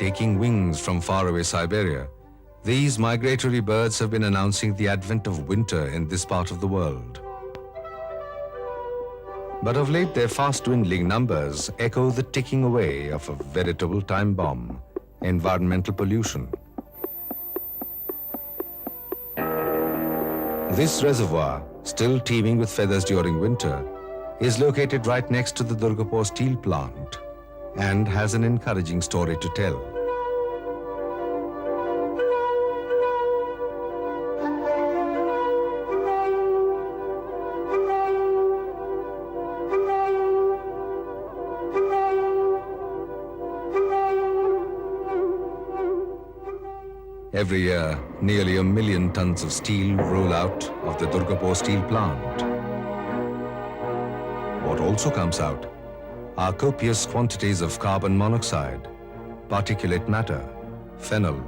Taking wings from faraway Siberia, these migratory birds have been announcing the advent of winter in this part of the world. But of late, their fast dwindling numbers echo the ticking away of a veritable time bomb, environmental pollution. This reservoir, still teeming with feathers during winter, is located right next to the Durgapur steel plant and has an encouraging story to tell. Every year, nearly 1 million tons of steel roll out of the Durgapur steel plant. What also comes out are copious quantities of carbon monoxide, particulate matter, phenol,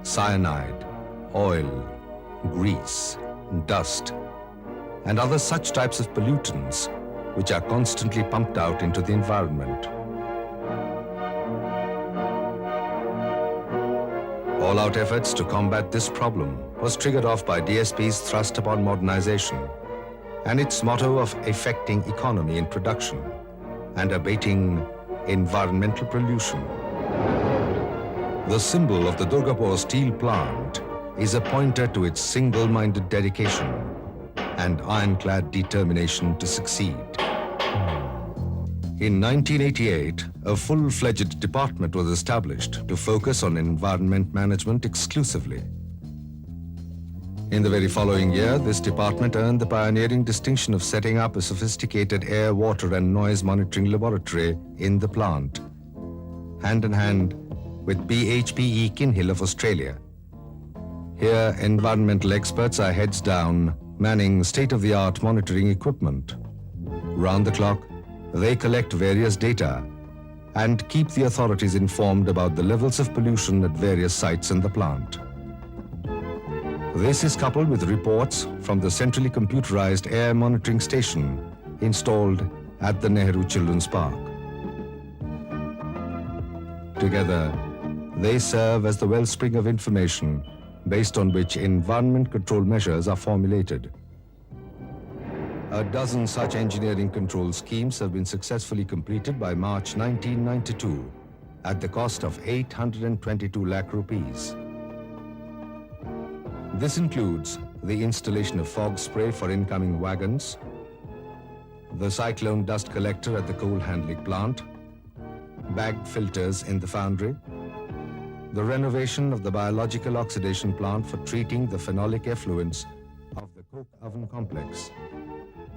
cyanide, oil, grease, dust, and other such types of pollutants which are constantly pumped out into the environment. All-out efforts to combat this problem was triggered off by DSP's thrust upon modernization and its motto of effecting economy in production and abating environmental pollution. The symbol of the Durgapur steel plant is a pointer to its single-minded dedication and ironclad determination to succeed. In 1988, a full-fledged department was established to focus on environment management exclusively. In the very following year, this department earned the pioneering distinction of setting up a sophisticated air, water and noise monitoring laboratory in the plant, hand in hand with BHPE Kinhill of Australia. Here, environmental experts are heads down, manning state-of-the-art monitoring equipment. Round the clock, they collect various data and keep the authorities informed about the levels of pollution at various sites in the plant. This is coupled with reports from the centrally computerized air monitoring station installed at the Nehru Children's Park. Together, they serve as the wellspring of information based on which environment control measures are formulated. A dozen such engineering control schemes have been successfully completed by March 1992 at the cost of 822 lakh rupees. This includes the installation of fog spray for incoming wagons, the cyclone dust collector at the coal handling plant, bagged filters in the foundry, the renovation of the biological oxidation plant for treating the phenolic effluents of the coke oven complex,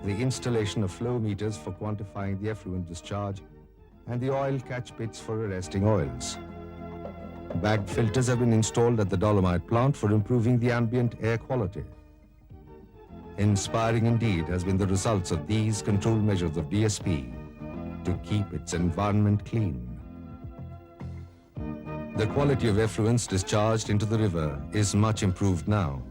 the installation of flow meters for quantifying the effluent discharge, and the oil catch pits for arresting oils. Bagged filters have been installed at the dolomite plant for improving the ambient air quality. Inspiring indeed has been the results of these control measures of DSP to keep its environment clean. The quality of effluents discharged into the river is much improved now.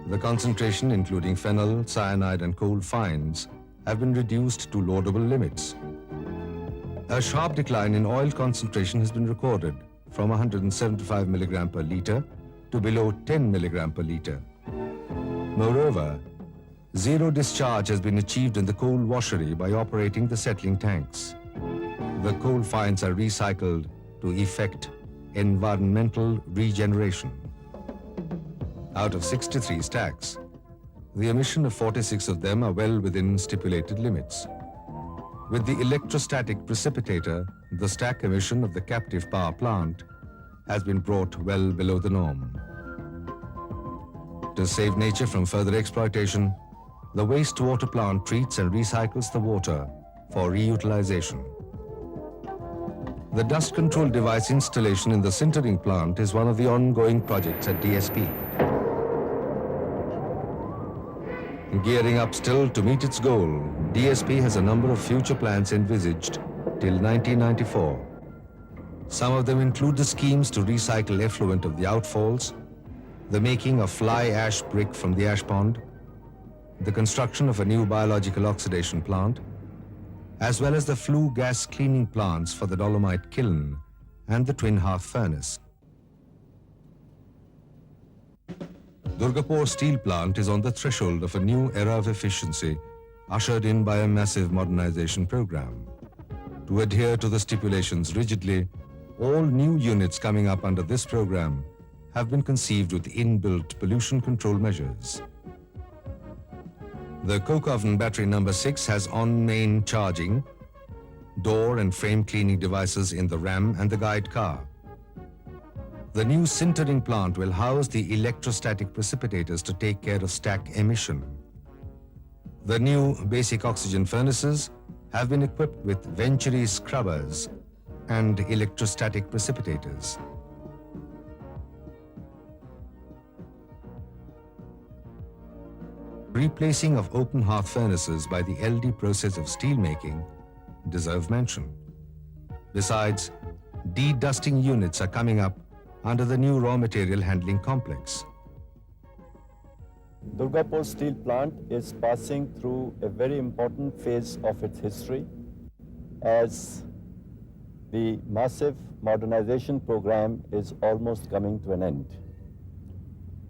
The concentration, including phenol, cyanide and coal fines, have been reduced to laudable limits. A sharp decline in oil concentration has been recorded from 175 milligram per litre to below 10 milligram per litre. Moreover, zero discharge has been achieved in the coal washery by operating the settling tanks. The coal fines are recycled to effect environmental regeneration. Out of 63 stacks, the emission of 46 of them are well within stipulated limits. With the electrostatic precipitator, the stack emission of the captive power plant has been brought well below the norm. To save nature from further exploitation, the wastewater plant treats and recycles the water for reutilization. The dust control device installation in the sintering plant is one of the ongoing projects at DSP. Gearing up still to meet its goal, DSP has a number of future plans envisaged till 1994. Some of them include the schemes to recycle effluent of the outfalls, the making of fly ash brick from the ash pond, the construction of a new biological oxidation plant, as well as the flue gas cleaning plants for the dolomite kiln and the twin hearth furnace. Durgapur steel plant is on the threshold of a new era of efficiency, ushered in by a massive modernization program. To adhere to the stipulations rigidly, all new units coming up under this program have been conceived with inbuilt pollution control measures. The coke oven battery number 6 has on-main charging, door and frame cleaning devices in the ram and the guide car. The new sintering plant will house the electrostatic precipitators to take care of stack emission. The new basic oxygen furnaces have been equipped with Venturi scrubbers and electrostatic precipitators. Replacing of open hearth furnaces by the LD process of steel making deserve mention. Besides, de-dusting units are coming up under the new raw material handling complex. Durgapur steel plant is passing through a very important phase of its history as the massive modernization program is almost coming to an end.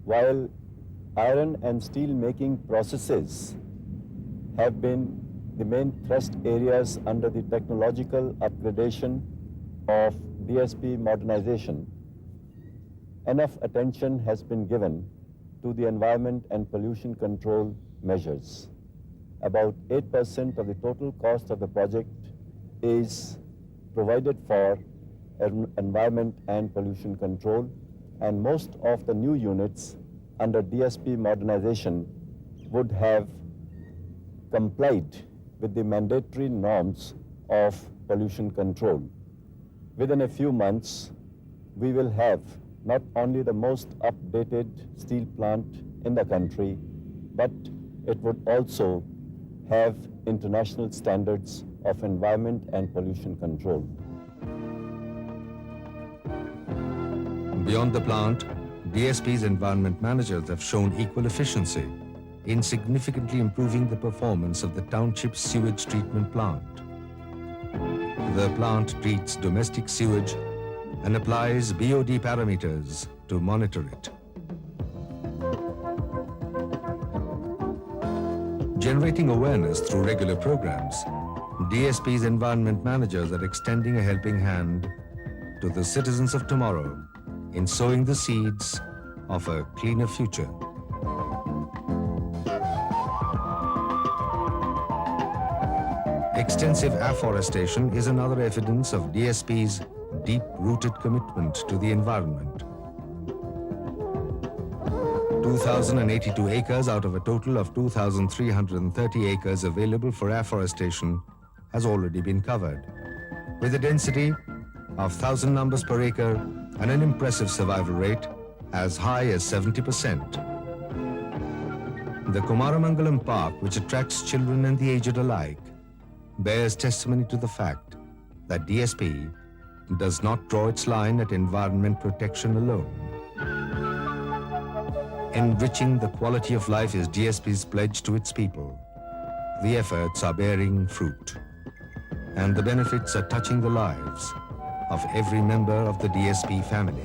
While iron and steel making processes have been the main thrust areas under the technological upgradation of DSP modernization, enough attention has been given to the environment and pollution control measures. About 8% of the total cost of the project is provided for environment and pollution control, and most of the new units under DSP modernization would have complied with the mandatory norms of pollution control. Within a few months, we will have not only the most updated steel plant in the country, but it would also have international standards of environment and pollution control. Beyond the plant, DSP's environment managers have shown equal efficiency in significantly improving the performance of the township's sewage treatment plant. The plant treats domestic sewage and applies BOD parameters to monitor it. Generating awareness through regular programs, DSP's environment managers are extending a helping hand to the citizens of tomorrow in sowing the seeds of a cleaner future. Extensive afforestation is another evidence of DSP's deep-rooted commitment to the environment. 2,082 acres out of a total of 2,330 acres available for afforestation has already been covered, with a density of 1,000 numbers per acre and an impressive survival rate as high as 70%. The Kumaramangalam Park, which attracts children and the aged alike, bears testimony to the fact that DSP does not draw its line at environment protection alone. Enriching the quality of life is DSP's pledge to its people. The efforts are bearing fruit, and the benefits are touching the lives of every member of the DSP family.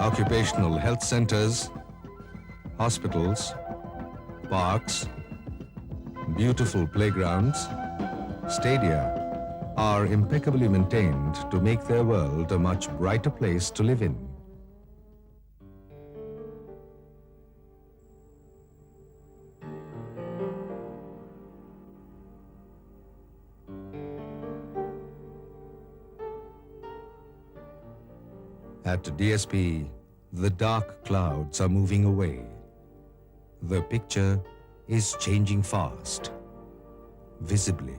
Occupational health centers, hospitals, parks, beautiful playgrounds, stadia are impeccably maintained to make their world a much brighter place to live in. At DSP, the dark clouds are moving away. The picture is changing fast, visibly.